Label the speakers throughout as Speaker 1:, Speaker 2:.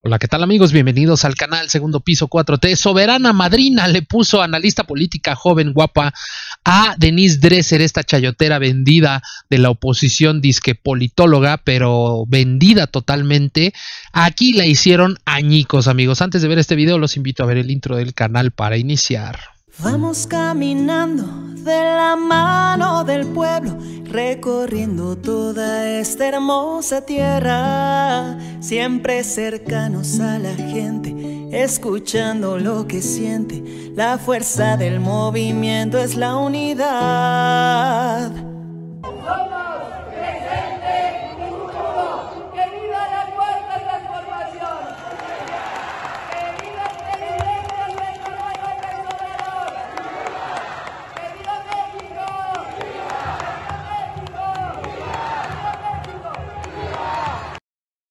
Speaker 1: Hola, ¿qué tal amigos? Bienvenidos al canal Segundo Piso 4T. Soberana madrina le puso analista política joven guapa a Denise Dresser, esta chayotera vendida de la oposición, disque politóloga, pero vendida totalmente. Aquí la hicieron añicos, amigos. Antes de ver este video, los invito a ver el intro del canal para iniciar.
Speaker 2: Vamos caminando de la mano del pueblo, recorriendo toda esta hermosa tierra, siempre cercanos a la gente, escuchando lo que siente. La fuerza del movimiento es la unidad.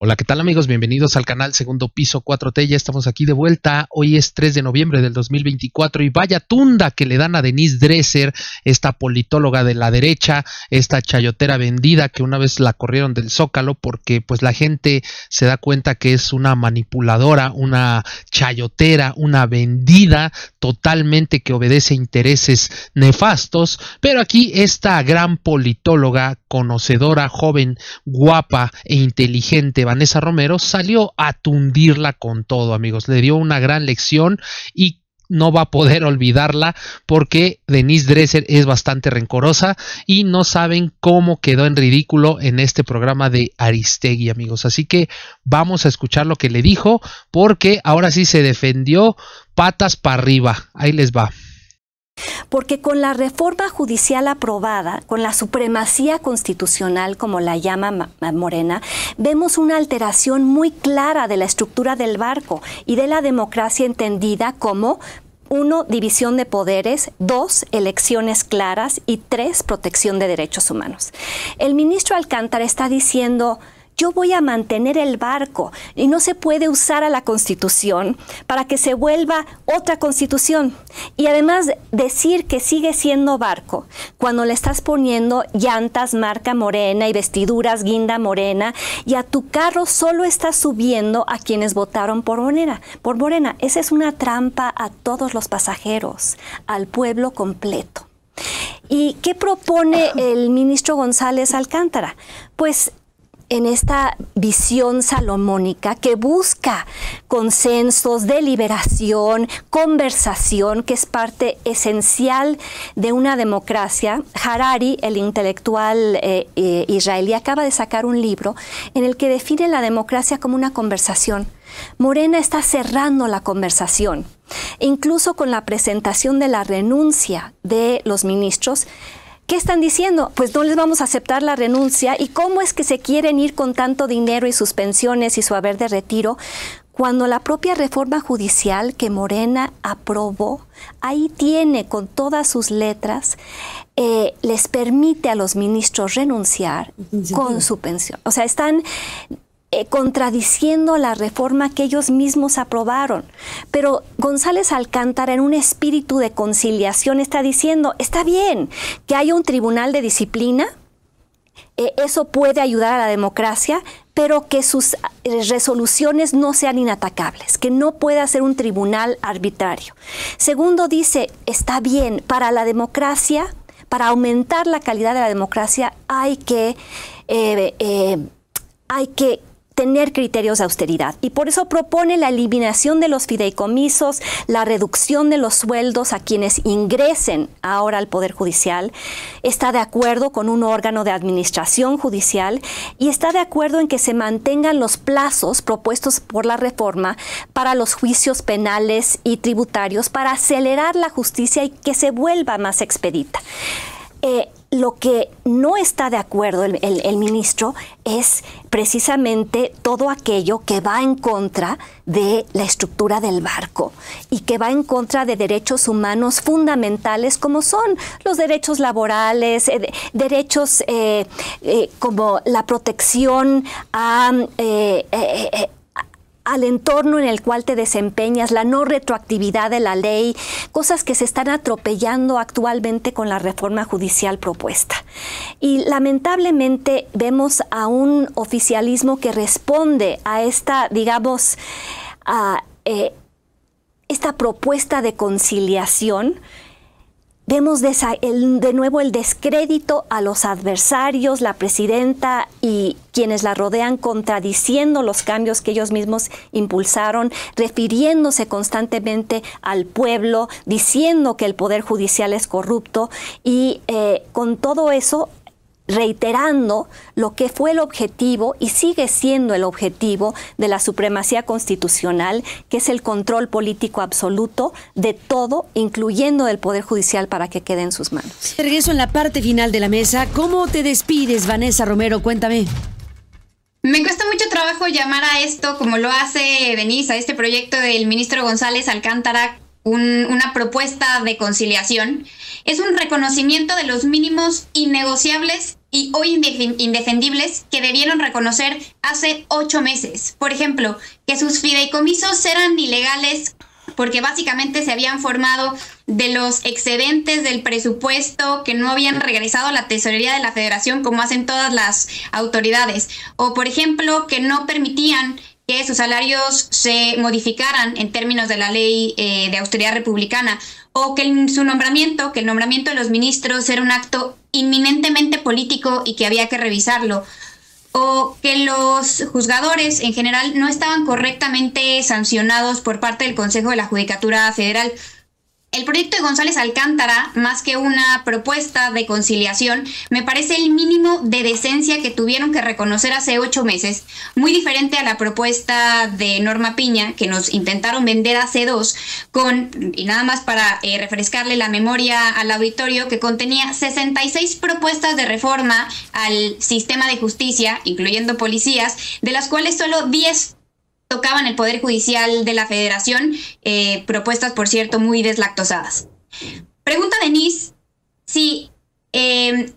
Speaker 1: Hola, ¿qué tal amigos? Bienvenidos al canal Segundo Piso 4T. Ya estamos aquí de vuelta. Hoy es 3 de noviembre del 2024 y vaya tunda que le dan a Denise Dresser, esta politóloga de la derecha, esta chayotera vendida que una vez la corrieron del Zócalo porque pues la gente se da cuenta que es una manipuladora, una chayotera, una vendida totalmente que obedece a intereses nefastos. Pero aquí esta gran politóloga, conocedora, joven, guapa e inteligente, Vanessa Romero, salió a tundirla con todo, amigos. Le dio una gran lección y no va a poder olvidarla porque Denise Dresser es bastante rencorosa y no saben cómo quedó en ridículo en este programa de Aristegui, amigos. Así que vamos a escuchar lo que le dijo porque ahora sí se defendió patas para arriba. Ahí les va.
Speaker 3: Porque con la reforma judicial aprobada, con la supremacía constitucional, como la llama Morena, vemos una alteración muy clara de la estructura del barco y de la democracia entendida como 1. División de poderes, 2. Elecciones claras y 3. Protección de derechos humanos. El ministro Alcántara está diciendo: yo voy a mantener el barco y no se puede usar a la Constitución para que se vuelva otra Constitución. Y además decir que sigue siendo barco cuando le estás poniendo llantas marca Morena y vestiduras guinda Morena y a tu carro solo estás subiendo a quienes votaron por Morena. Esa es una trampa a todos los pasajeros, al pueblo completo. ¿Y qué propone el ministro González Alcántara? Pues en esta visión salomónica que busca consensos, deliberación, conversación, que es parte esencial de una democracia. Harari, el intelectual israelí, acaba de sacar un libro en el que define la democracia como una conversación. Morena está cerrando la conversación. Incluso con la presentación de la renuncia de los ministros, ¿qué están diciendo? Pues no les vamos a aceptar la renuncia. ¿Y cómo es que se quieren ir con tanto dinero y sus pensiones y su haber de retiro cuando la propia reforma judicial que Morena aprobó, ahí tiene con todas sus letras, les permite a los ministros renunciar con su pensión? O sea, están contradiciendo la reforma que ellos mismos aprobaron. Pero González Alcántara, en un espíritu de conciliación, está diciendo: está bien que haya un tribunal de disciplina, eso puede ayudar a la democracia, pero que sus resoluciones no sean inatacables, que no pueda ser un tribunal arbitrario. Segundo, dice: está bien, para la democracia, para aumentar la calidad de la democracia, hay que tener criterios de austeridad. Y por eso propone la eliminación de los fideicomisos, la reducción de los sueldos a quienes ingresen ahora al Poder Judicial. Está de acuerdo con un órgano de administración judicial y está de acuerdo en que se mantengan los plazos propuestos por la reforma para los juicios penales y tributarios para acelerar la justicia y que se vuelva más expedita. Lo que no está de acuerdo el ministro es precisamente todo aquello que va en contra de la estructura del barco y que va en contra de derechos humanos fundamentales como son los derechos laborales, derechos como la protección a al entorno en el cual te desempeñas, la no retroactividad de la ley, cosas que se están atropellando actualmente con la reforma judicial propuesta. Y lamentablemente vemos a un oficialismo que responde a esta, digamos, esta propuesta de conciliación. Vemos de nuevo el descrédito a los adversarios, la presidenta y quienes la rodean contradiciendo los cambios que ellos mismos impulsaron, refiriéndose constantemente al pueblo, diciendo que el Poder Judicial es corrupto y con todo eso reiterando lo que fue el objetivo y sigue siendo el objetivo de la supremacía constitucional, que es el control político absoluto de todo, incluyendo del Poder Judicial, para que quede en sus manos.
Speaker 4: Regreso en la parte final de la mesa. ¿Cómo te despides, Vanessa Romero? Cuéntame.
Speaker 5: Me cuesta mucho trabajo llamar a esto, como lo hace Denise, a este proyecto del ministro González Alcántara, una propuesta de conciliación. Es un reconocimiento de los mínimos innegociables y hoy indefendibles que debieron reconocer hace 8 meses. Por ejemplo, que sus fideicomisos eran ilegales porque básicamente se habían formado de los excedentes del presupuesto que no habían regresado a la tesorería de la Federación como hacen todas las autoridades. O, por ejemplo, que no permitían que sus salarios se modificaran en términos de la ley de austeridad republicana, o que el nombramiento de los ministros era un acto inminentemente político y que había que revisarlo, o que los juzgadores en general no estaban correctamente sancionados por parte del Consejo de la Judicatura Federal. El proyecto de González Alcántara, más que una propuesta de conciliación, me parece el mínimo de decencia que tuvieron que reconocer hace 8 meses, muy diferente a la propuesta de Norma Piña, que nos intentaron vender hace 2, y nada más para refrescarle la memoria al auditorio, que contenía 66 propuestas de reforma al sistema de justicia, incluyendo policías, de las cuales solo 10 tocaban el Poder Judicial de la Federación, propuestas, por cierto, muy deslactosadas. Pregunta Denise si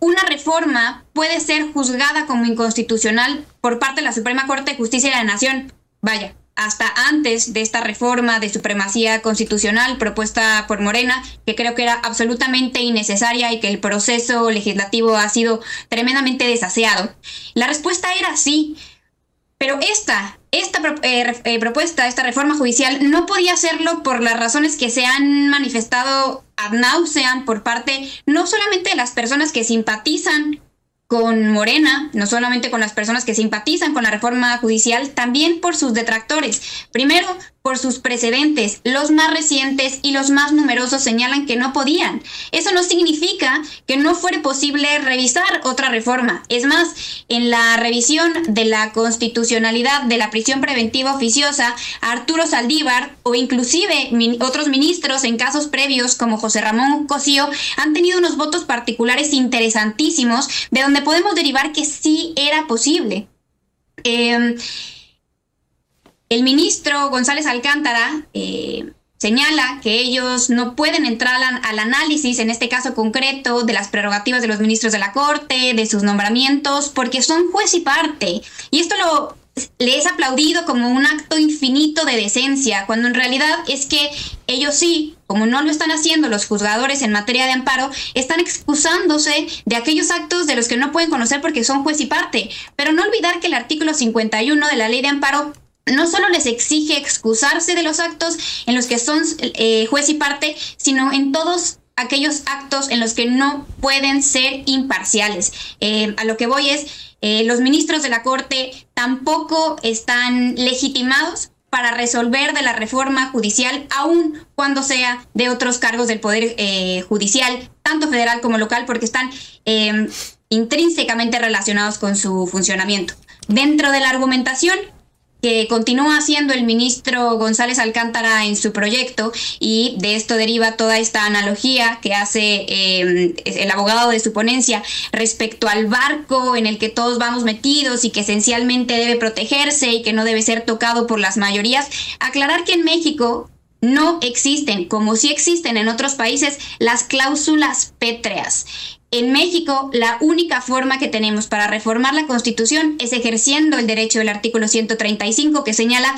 Speaker 5: una reforma puede ser juzgada como inconstitucional por parte de la Suprema Corte de Justicia de la Nación. Vaya, hasta antes de esta reforma de supremacía constitucional propuesta por Morena, que creo que era absolutamente innecesaria y que el proceso legislativo ha sido tremendamente desaseado. La respuesta era sí. Pero esta propuesta, esta reforma judicial, no podía hacerlo por las razones que se han manifestado ad nauseam por parte no solamente de las personas que simpatizan con Morena, no solamente con las personas que simpatizan con la reforma judicial, también por sus detractores. Primero, por sus precedentes. Los más recientes y los más numerosos señalan que no podían. Eso no significa que no fuera posible revisar otra reforma. Es más, en la revisión de la constitucionalidad de la prisión preventiva oficiosa, Arturo Saldívar o inclusive otros ministros en casos previos como José Ramón Cosío han tenido unos votos particulares interesantísimos de donde podemos derivar que sí era posible. El ministro González Alcántara señala que ellos no pueden entrar al análisis, en este caso concreto, de las prerrogativas de los ministros de la Corte, de sus nombramientos, porque son juez y parte. Y esto le es aplaudido como un acto infinito de decencia, cuando en realidad es que ellos sí, como no lo están haciendo los juzgadores en materia de amparo, están excusándose de aquellos actos de los que no pueden conocer porque son juez y parte. Pero no olvidar que el artículo 51 de la ley de amparo no solo les exige excusarse de los actos en los que son juez y parte, sino en todos aquellos actos en los que no pueden ser imparciales. A lo que voy es, los ministros de la Corte tampoco están legitimados para resolver de la reforma judicial, aun cuando sea de otros cargos del Poder Judicial, tanto federal como local, porque están intrínsecamente relacionados con su funcionamiento. Dentro de la argumentación que continúa haciendo el ministro González Alcántara en su proyecto, y de esto deriva toda esta analogía que hace el abogado de su ponencia respecto al barco en el que todos vamos metidos y que esencialmente debe protegerse y que no debe ser tocado por las mayorías. Aclarar que en México no existen, como sí existen en otros países, las cláusulas pétreas. En México, la única forma que tenemos para reformar la Constitución es ejerciendo el derecho del artículo 135, que señala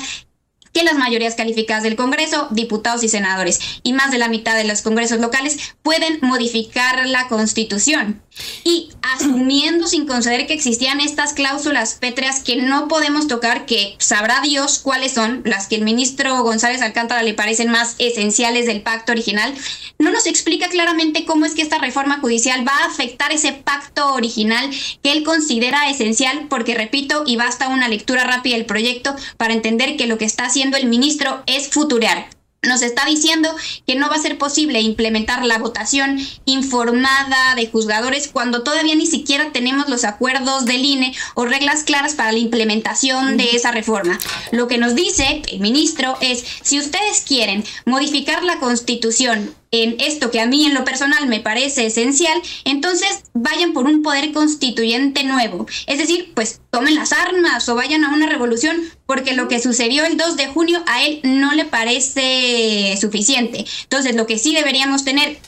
Speaker 5: que las mayorías calificadas del Congreso, diputados y senadores, y más de la mitad de los congresos locales pueden modificar la Constitución. Y asumiendo sin conceder que existían estas cláusulas pétreas que no podemos tocar, que sabrá Dios cuáles son, las que el ministro González Alcántara le parecen más esenciales del pacto original, no nos explica claramente cómo es que esta reforma judicial va a afectar ese pacto original que él considera esencial, porque repito, y basta una lectura rápida del proyecto para entender que lo que está haciendo el ministro es futurear. Nos está diciendo que no va a ser posible implementar la votación informada de juzgadores cuando todavía ni siquiera tenemos los acuerdos del INE o reglas claras para la implementación de esa reforma. Lo que nos dice el ministro es, si ustedes quieren modificar la Constitución en esto que a mí en lo personal me parece esencial, entonces vayan por un poder constituyente nuevo. Es decir, pues tomen las armas o vayan a una revolución, porque lo que sucedió el 2 de junio a él no le parece suficiente. Entonces, lo que sí deberíamos tener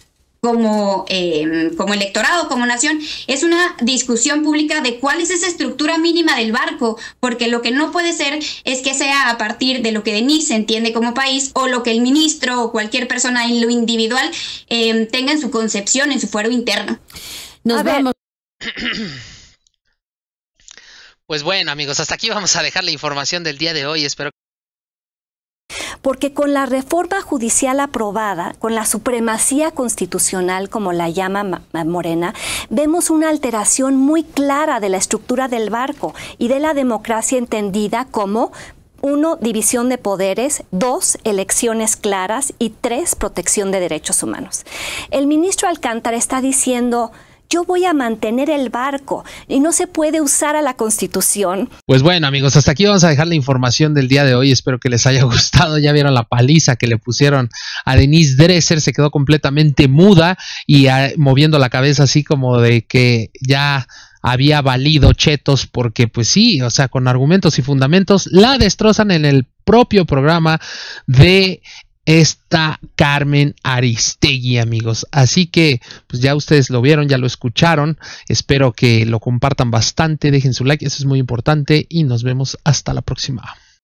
Speaker 5: como electorado, como nación, es una discusión pública de cuál es esa estructura mínima del barco, porque lo que no puede ser es que sea a partir de lo que Denise entiende como país o lo que el ministro o cualquier persona en lo individual tenga en su concepción, en su fuero interno.
Speaker 4: Nos vamos.
Speaker 1: Pues bueno, amigos, hasta aquí vamos a dejar la información del día de hoy. Espero
Speaker 3: porque con la reforma judicial aprobada, con la supremacía constitucional, como la llama Morena, vemos una alteración muy clara de la estructura del barco y de la democracia entendida como 1, división de poderes, 2, elecciones claras y 3, protección de derechos humanos. El ministro Alcántara está diciendo: yo voy a mantener el barco y no se puede usar a la Constitución.
Speaker 1: Pues bueno, amigos, hasta aquí vamos a dejar la información del día de hoy. Espero que les haya gustado. Ya vieron la paliza que le pusieron a Denise Dresser. Se quedó completamente muda y moviendo la cabeza así como de que ya había valido chetos, porque pues sí, o sea, con argumentos y fundamentos la destrozan en el propio programa de esta Carmen Aristegui, amigos. Así que pues ya ustedes lo vieron, ya lo escucharon. Espero que lo compartan bastante, dejen su like, eso es muy importante, y nos vemos hasta la próxima.